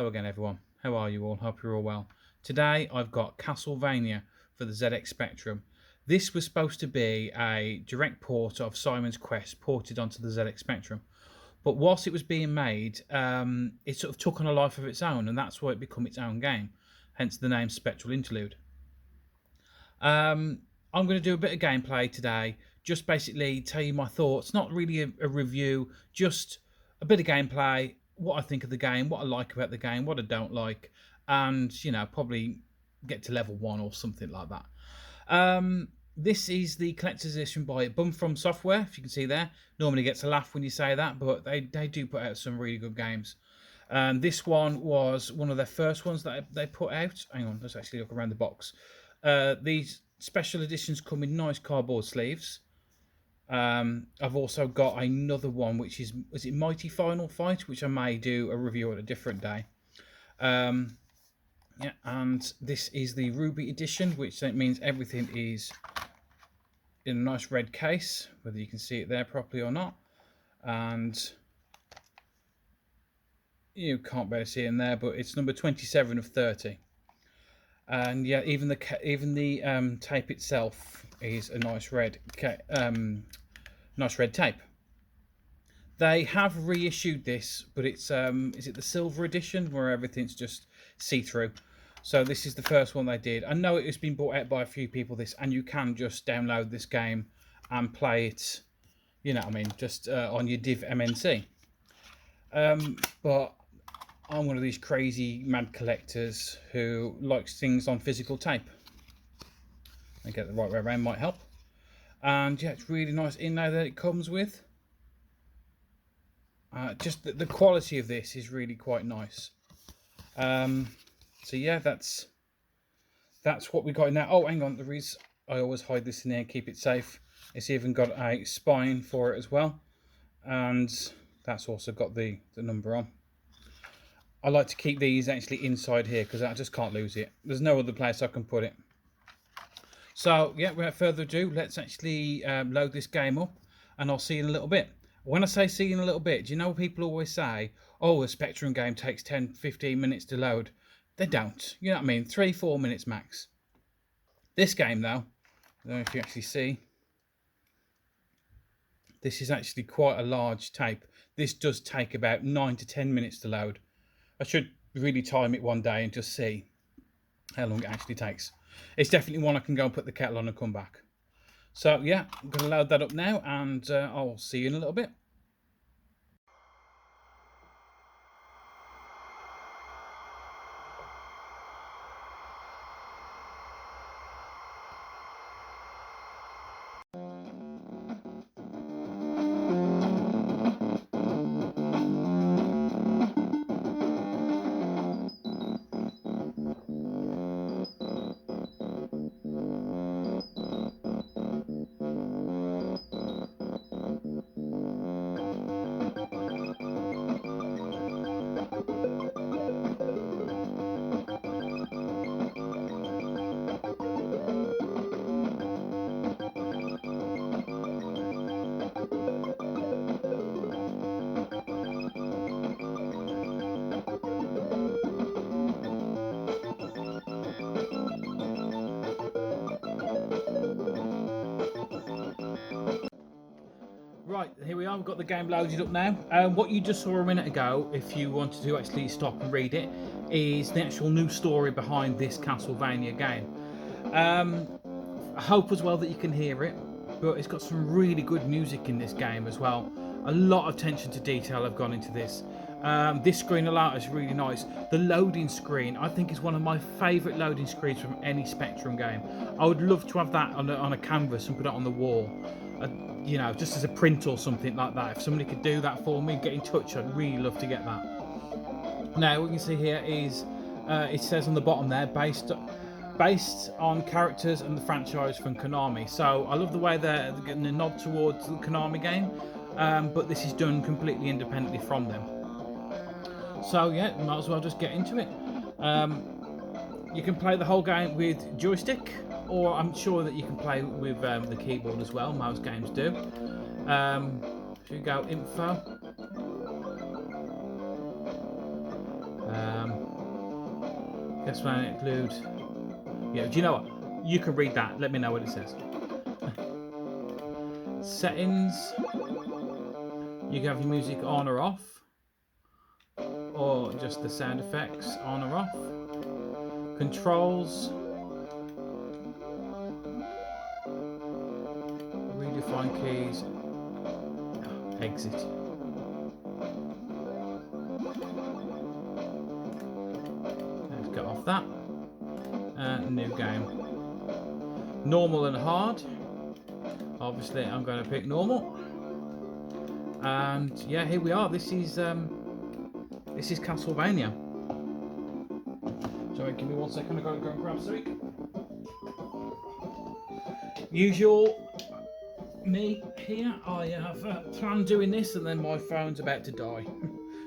again everyone, how are you all? Hope you're all well. Today I've got Castlevania for the ZX Spectrum. This was supposed to be a direct port of Simon's Quest ported onto the ZX Spectrum, but whilst it was being made, it sort of took on a life of its own, and that's why it became its own game, hence the name Spectral Interlude. I'm going to do a bit of gameplay today, just basically tell you my thoughts, not really a review, just a bit of gameplay, what I think of the game, what I like about the game, what I don't like, and, you know, probably get to level 1 or something like that. This is the collector's edition by Bum From Software, if you can see there. Normally gets a laugh when you say that, but they do put out some really good games. This one was one of their first ones that they put out. Hang on, let's actually look around the box. These special editions come in nice cardboard sleeves. I've also got another one, which is it Mighty Final Fight, which I may do a review on a different day. Yeah, and this is the Ruby edition, which means everything is in a nice red case, whether you can see it there properly or not. And you can't better see it in there, but it's number 27 of 30. And yeah, even the tape itself is a nice red tape. They have reissued this, but it's is it the silver edition where everything's just see-through? So this is the first one they did. I know it has been bought out by a few people, this, and you can just download this game and play it, you know what I mean, just on your Div MNC. But I'm one of these crazy mad collectors who likes things on physical tape. I get the right way around might help. And yeah, it's really nice inlay that it comes with. Just the quality of this is really quite nice. So yeah, that's what we got in there. Oh, hang on, I always hide this in there and keep it safe. It's even got a spine for it as well, and that's also got the number on. I like to keep these actually inside here because I just can't lose it. There's no other place I can put it. So yeah, without further ado, let's actually load this game up, and I'll see you in a little bit. When I say see you in a little bit, do you know people always say, oh, a Spectrum game takes 10-15 minutes to load? They don't. You know what I mean? 3-4 minutes max. This game, though, I don't know if you actually see, this is actually quite a large tape. This does take about 9 to 10 minutes to load. I should really time it one day and just see how long it actually takes. It's definitely one I can go and put the kettle on and come back. So yeah, I'm going to load that up now, and I'll see you in a little bit. Right, here we are, we've got the game loaded up now. What you just saw a minute ago, if you wanted to actually stop and read it, is the actual new story behind this Castlevania game. I hope as well that you can hear it, but it's got some really good music in this game as well. A lot of attention to detail have gone into this. This screen alone is really nice. The loading screen, I think, is one of my favourite loading screens from any Spectrum game. I would love to have that on a canvas and put it on the wall. You know, just as a print or something like that. If somebody could do that for me, get in touch, I'd really love to get that. Now, what you can see here is, it says on the bottom there, based on characters and the franchise from Konami. So I love the way they're getting a nod towards the Konami game, but this is done completely independently from them. So yeah, might as well just get into it. You can play the whole game with joystick, or I'm sure that you can play with the keyboard as well. Most games do. Should we go info? Castlevania include. Yeah, do you know what? You can read that. Let me know what it says. Settings. You can have your music on or off, or just the sound effects on or off. Controls. Redefine keys. Exit. Let's get off that. New game. Normal and hard. Obviously, I'm going to pick normal. And yeah, here we are. This is Castlevania. Sorry, give me 1 second. I've got to go and grab something. Usual. Me here, I have planned doing this and then my phone's about to die.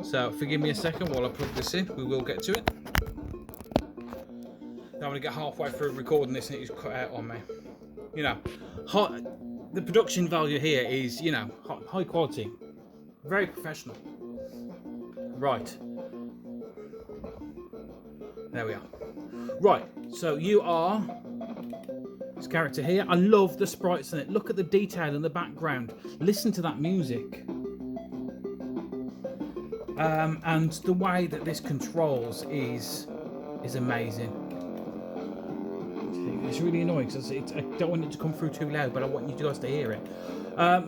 So forgive me a second while I plug this in. We will get to it. I'm going to get halfway through recording this and it just cut out on me. You know, the production value here is, you know, high quality. Very professional. Right. There we are. Right, so you are this character here. I love the sprites in it. Look at the detail in the background. Listen to that music. And the way that this controls is amazing. It's really annoying because I don't want it to come through too loud, but I want you guys to hear it.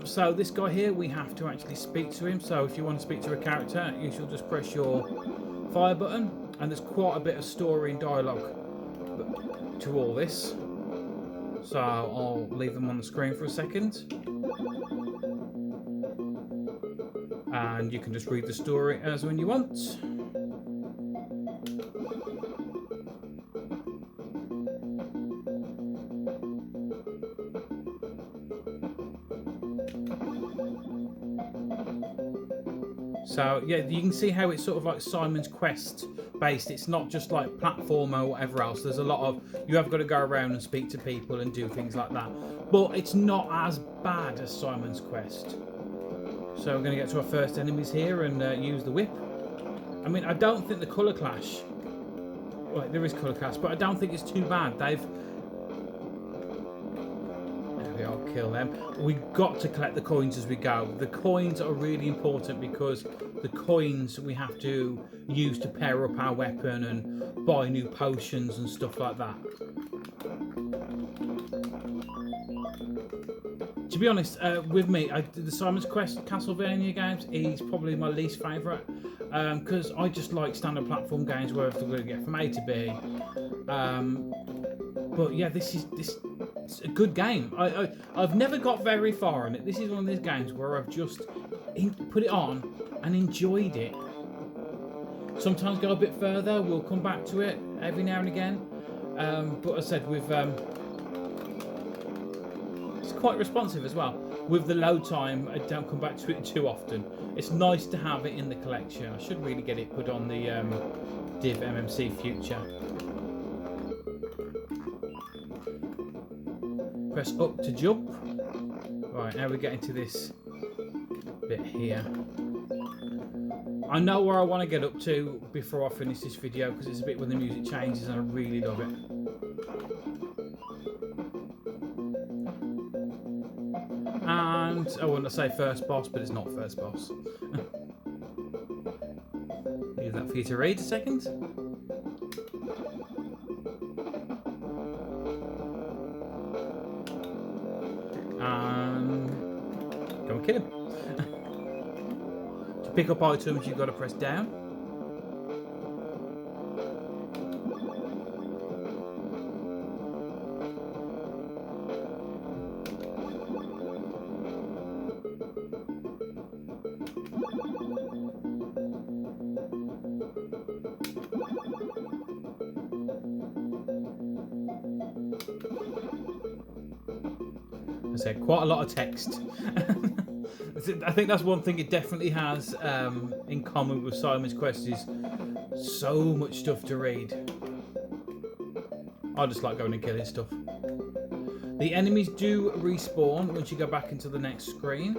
So this guy here, we have to actually speak to him. So if you want to speak to a character, you shall just press your fire button. And there's quite a bit of story and dialogue to all this. So I'll leave them on the screen for a second. And you can just read the story as when you want. So yeah, you can see how it's sort of like Simon's Quest based. It's not just like platformer or whatever else. There's a lot of, you have got to go around and speak to people and do things like that. But it's not as bad as Simon's Quest. So we're going to get to our first enemies here and use the whip. I mean, I don't think the colour clash, well, there is colour clash, but I don't think it's too bad. I'll kill them. We've got to collect the coins as we go. The coins are really important because the coins we have to use to pair up our weapon and buy new potions and stuff like that. To be honest, with me, the Simon's Quest Castlevania games is probably my least favourite because I just like standard platform games where I'm going to get from A to B. But yeah, this it's a good game. I've never got very far in it. This is one of these games where I've just put it on and enjoyed it. Sometimes go a bit further. We'll come back to it every now and again. But as I said, it's quite responsive as well. With the load time, I don't come back to it too often. It's nice to have it in the collection. I should really get it put on the Div MMC Future. Press up to jump. Right, now we get into this bit here. I know where I want to get up to before I finish this video because it's a bit when the music changes and I really love it. And I want to say first boss, but it's not first boss. Leave that for you to read a second. Go and kill him. To pick up items, you've got to press down. I said quite a lot of text. I think that's one thing it definitely has in common with Simon's Quest is so much stuff to read. I just like going and killing stuff. The enemies do respawn once you go back into the next screen.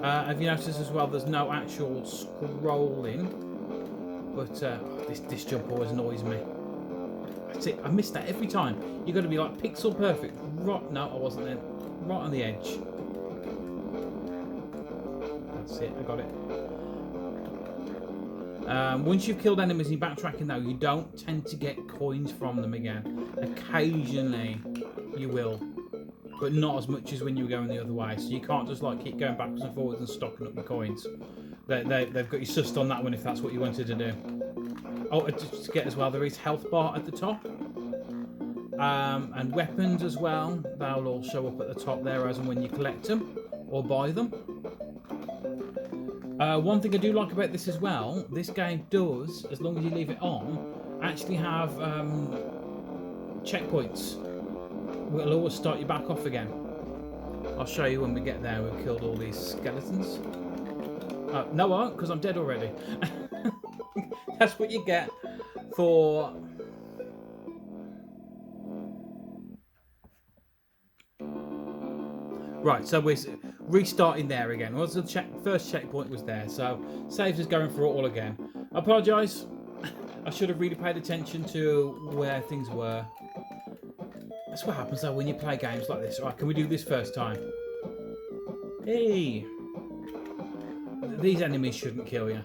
Have you noticed as well there's no actual scrolling But this jump always annoys me. That's it. I miss that every time. You got to be like pixel perfect. Right? No, I wasn't then. Right on the edge. That's it. I got it. Once you've killed enemies in backtracking, though, you don't tend to get coins from them again. Occasionally, you will, but not as much as when you were going the other way. So you can't just like keep going backwards and forwards and stocking up your coins. They've got you sussed on that one if that's what you wanted to do. Oh, just to get as well, there is health bar at the top. And weapons as well. They'll all show up at the top there as and when you collect them or buy them. One thing I do like about this as well, this game does, as long as you leave it on, actually have checkpoints. It'll always start you back off again. I'll show you when we get there. We've killed all these skeletons. No, I won't, because I'm dead already. That's what you get for... Right, so we're restarting there again. Well, the first checkpoint was there, so saves us going through it all again. I apologise. I should have really paid attention to where things were. That's what happens though when you play games like this. Right, can we do this first time? Hey! These enemies shouldn't kill you.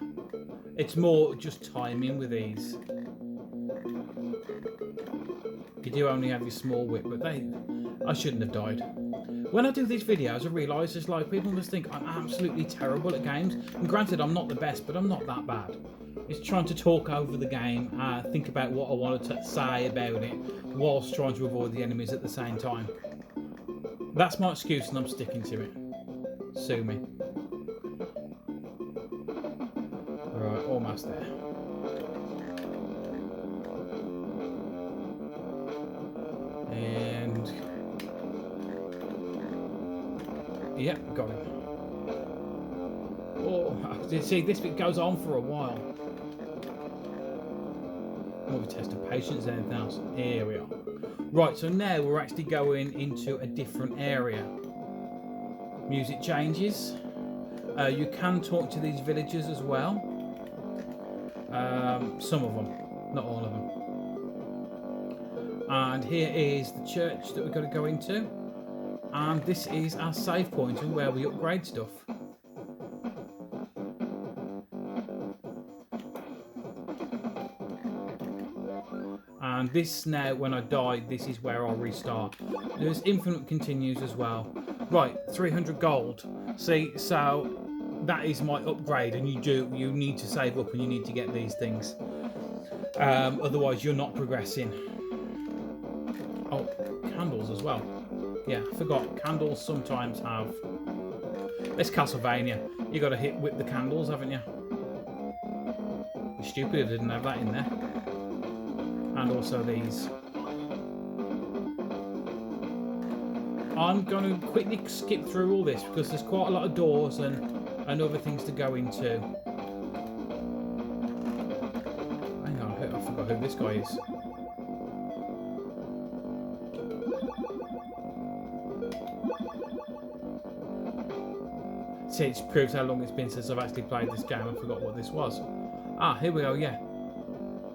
It's more just timing with these. You do only have your small whip, but I shouldn't have died. When I do these videos, I realise it's like people must think I'm absolutely terrible at games. And granted, I'm not the best, but I'm not that bad. It's trying to talk over the game, think about what I wanted to say about it, whilst trying to avoid the enemies at the same time. That's my excuse, and I'm sticking to it. Sue me. Right, almost there. And... Yep, got it. Oh, see, this bit goes on for a while. More of a test of patience than anything else. Here we are. Right, so now we're actually going into a different area. Music changes. You can talk to these villagers as well. Some of them, not all of them. And here is the church that we've got to go into. And this is our save point and where we upgrade stuff. And this now, when I die, this is where I'll restart. There's infinite continues as well. Right, 300 gold. See, so that is my upgrade, and you need to save up and you need to get these things. Otherwise, you're not progressing. Oh, candles as well. Yeah, I forgot. Candles sometimes have... It's Castlevania. You got to whip the candles, haven't you? You're stupid if I didn't have that in there. And also these. I'm going to quickly skip through all this because there's quite a lot of doors and other things to go into. Hang on, I forgot who this guy is. See, it proves how long it's been since I've actually played this game. I forgot what this was. Ah, here we go, yeah.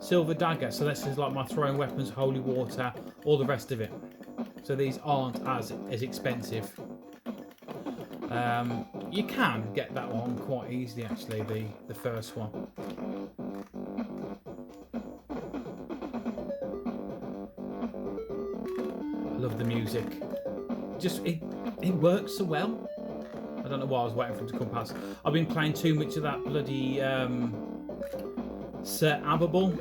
Silver dagger. So this is like my throwing weapons, holy water, all the rest of it. So these aren't as expensive. You can get that one quite easily, actually, the first one. I love the music. Just, it works so well. I don't know why I was waiting for him to come past. I've been playing too much of that bloody Sir Abable.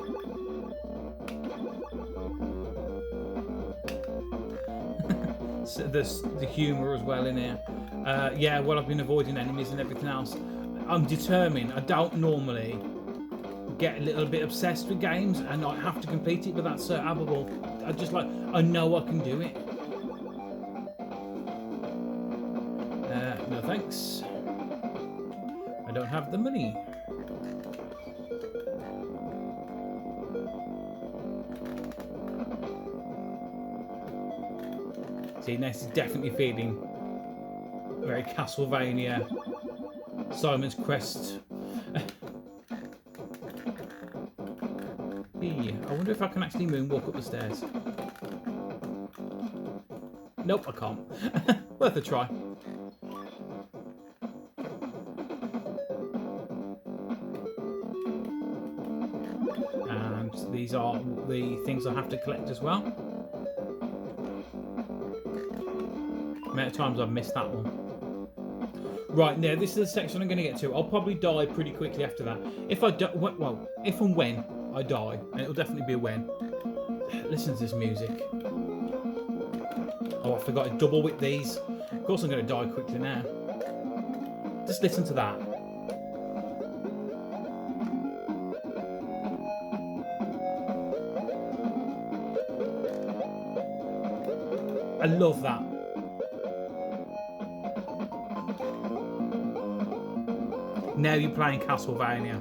So there's the humour as well in here. Yeah, well, I've been avoiding enemies and everything else. I'm determined. I don't normally get a little bit obsessed with games and I have to complete it, but that's Sir Abable. I know I can do it. No thanks. I don't have the money. See, this is definitely feeling very Castlevania, Simon's Quest. wonder if I can actually moonwalk up the stairs. Nope, I can't. Worth a try. And these are the things I have to collect as well. The amount of times I've missed that one. Right, now this is the section I'm going to get to. I'll probably die pretty quickly after that. If I do, well, if and when I die, and it'll definitely be a when. Listen to this music. Oh, I forgot to double whip these. Of course I'm going to die quickly now. Just listen to that. I love that. Now you're playing Castlevania.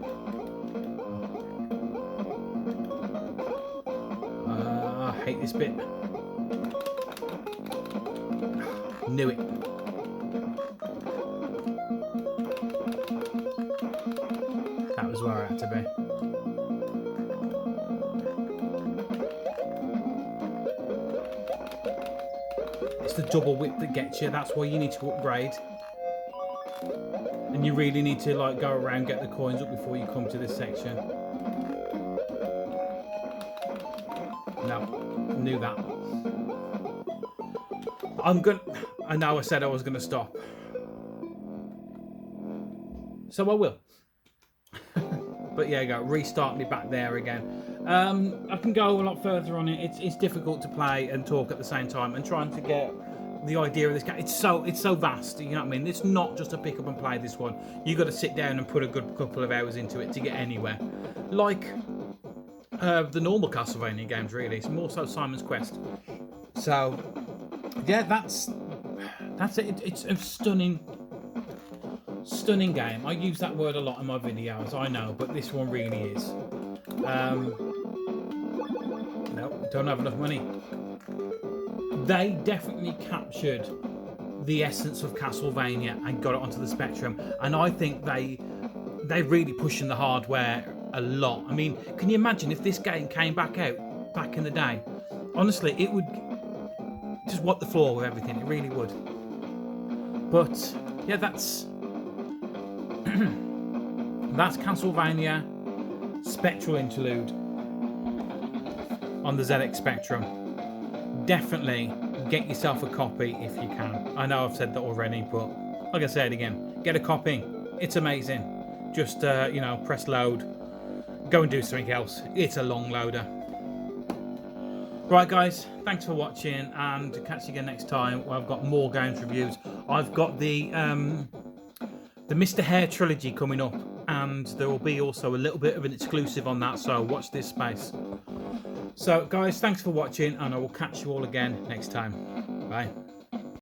I hate this bit. Knew it. That was where I had to be. It's the double whip that gets you. That's why you need to upgrade. And you really need to like go around, get the coins up before you come to this section. No, knew that. I know I said I was gonna stop, so I will. But yeah, go restart me back there again. I can go a lot further on it. It's difficult to play and talk at the same time, and trying to get the idea of this game. It's so vast. You know what I mean? It's not just a pick up and play this one. You got to sit down and put a good couple of hours into it to get anywhere. Like the normal Castlevania games, really. It's more so Simon's Quest. So yeah, that's it. It's a stunning game. I use that word a lot in my videos, I know, but this one really is. No, don't have enough money. They definitely captured the essence of Castlevania and got it onto the Spectrum, and I think they're really pushing the hardware a lot. I mean, can you imagine if this game came back out back in the day? Honestly, it would just wipe the floor with everything. It really would. But yeah, that's that's Castlevania Spectral Interlude on the ZX Spectrum. Definitely get yourself a copy if you can. I know I've said that already, but like I said again, get a copy. It's amazing. Just you know, press load, go and do something else. It's a long loader. Right guys, thanks for watching, and catch you again next time where I've got more games reviews. I've got the Mr. Hare trilogy coming up, and there will be also a little bit of an exclusive on that, so watch this space. So guys, thanks for watching, and I will catch you all again next time. Bye.